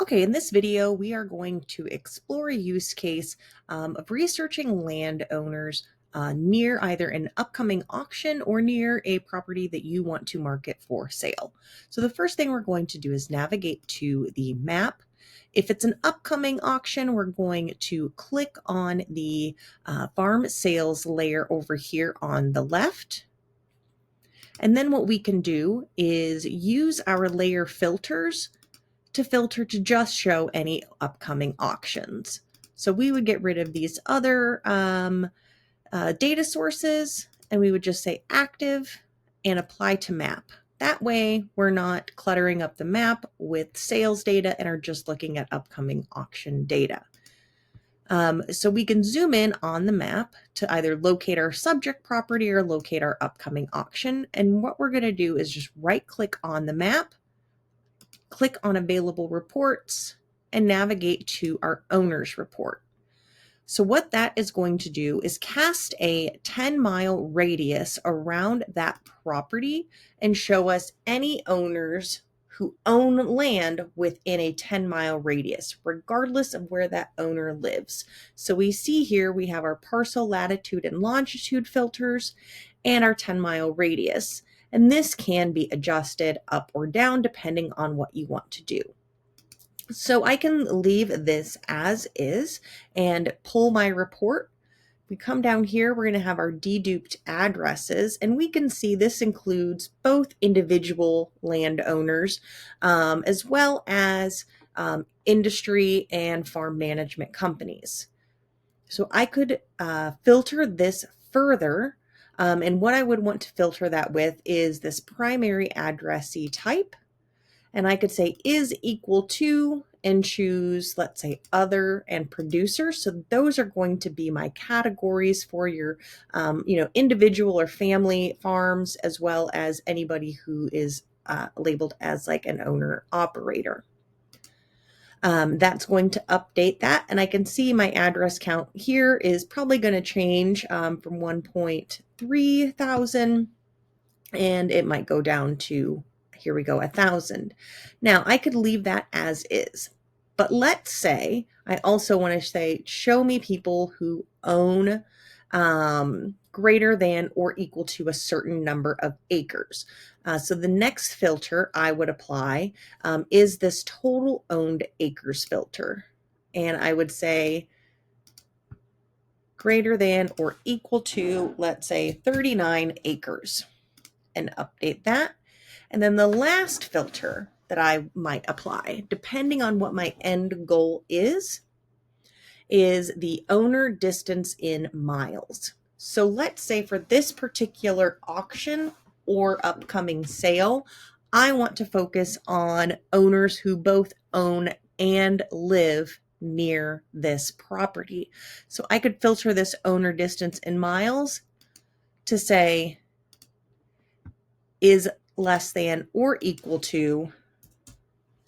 Okay, in this video, we are going to explore a use case of researching landowners near either an upcoming auction or near a property that you want to market for sale. So the first thing we're going to do is navigate to the map. If it's an upcoming auction, we're going to click on the farm sales layer over here on the left. And then what we can do is use our layer filters to filter to just show any upcoming auctions. So we would get rid of these other data sources and we would just say active and apply to map. That way we're not cluttering up the map with sales data and are just looking at upcoming auction data. So we can zoom in on the map to either locate our subject property or locate our upcoming auction. And what we're going to do is just right click on the map, click on available reports, and navigate to our owner's report. So what that is going to do is cast a 10-mile radius around that property and show us any owners who own land within a 10-mile radius, regardless of where that owner lives. So we see here we have our parcel latitude and longitude filters and our 10-mile radius. And this can be adjusted up or down depending on what you want to do. So I can leave this as is and pull my report. We come down here, we're going to have our deduped addresses, and we can see this includes both individual landowners as well as industry and farm management companies. So I could filter this further, and what I would want to filter that with is this primary addressee type. And I could say is equal to and choose, let's say, other and producer. So those are going to be my categories for your, individual or family farms, as well as anybody who is labeled as like an owner operator. That's going to update that. And I can see my address count here is probably going to change from 1.3 thousand, and it might go down to, here we go, 1,000. Now I could leave that as is, but let's say I also want to say, show me people who own greater than or equal to a certain number of acres. So the next filter I would apply is this total owned acres filter. And I would say greater than or equal to, let's say, 39 acres, and update that. And then the last filter that I might apply, depending on what my end goal is the owner distance in miles. So let's say for this particular auction or upcoming sale, I want to focus on owners who both own and live near this property. So I could filter this owner distance in miles to say is less than or equal to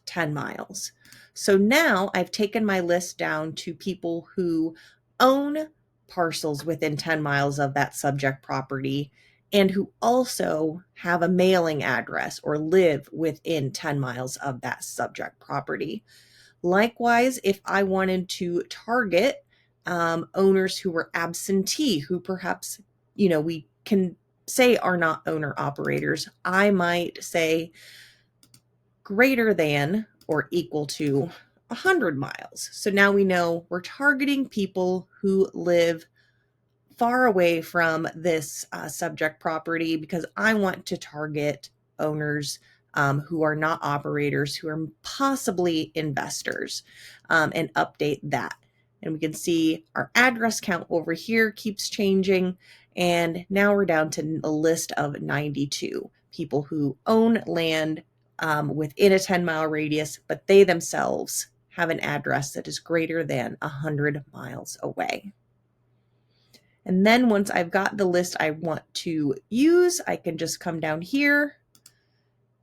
10 miles. So now I've taken my list down to people who own parcels within 10 miles of that subject property and who also have a mailing address or live within 10 miles of that subject property. Likewise, if I wanted to target owners who were absentee, who perhaps, we can say are not owner operators, I might say greater than or equal to 100 miles. So now we know we're targeting people who live far away from this subject property because I want to target owners who are not operators, who are possibly investors, and update that. And we can see our address count over here keeps changing. And now we're down to a list of 92 people who own land within a 10-mile radius, but they themselves have an address that is greater than 100 miles away. And then once I've got the list I want to use, I can just come down here,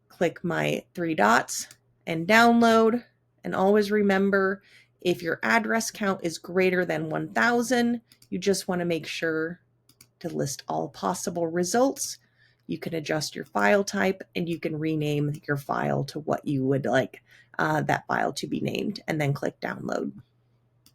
click my 3 dots, and download. And always remember, if your address count is greater than 1,000, you just want to make sure to list all possible results. You can adjust your file type and you can rename your file to what you would like that file to be named, and then click download.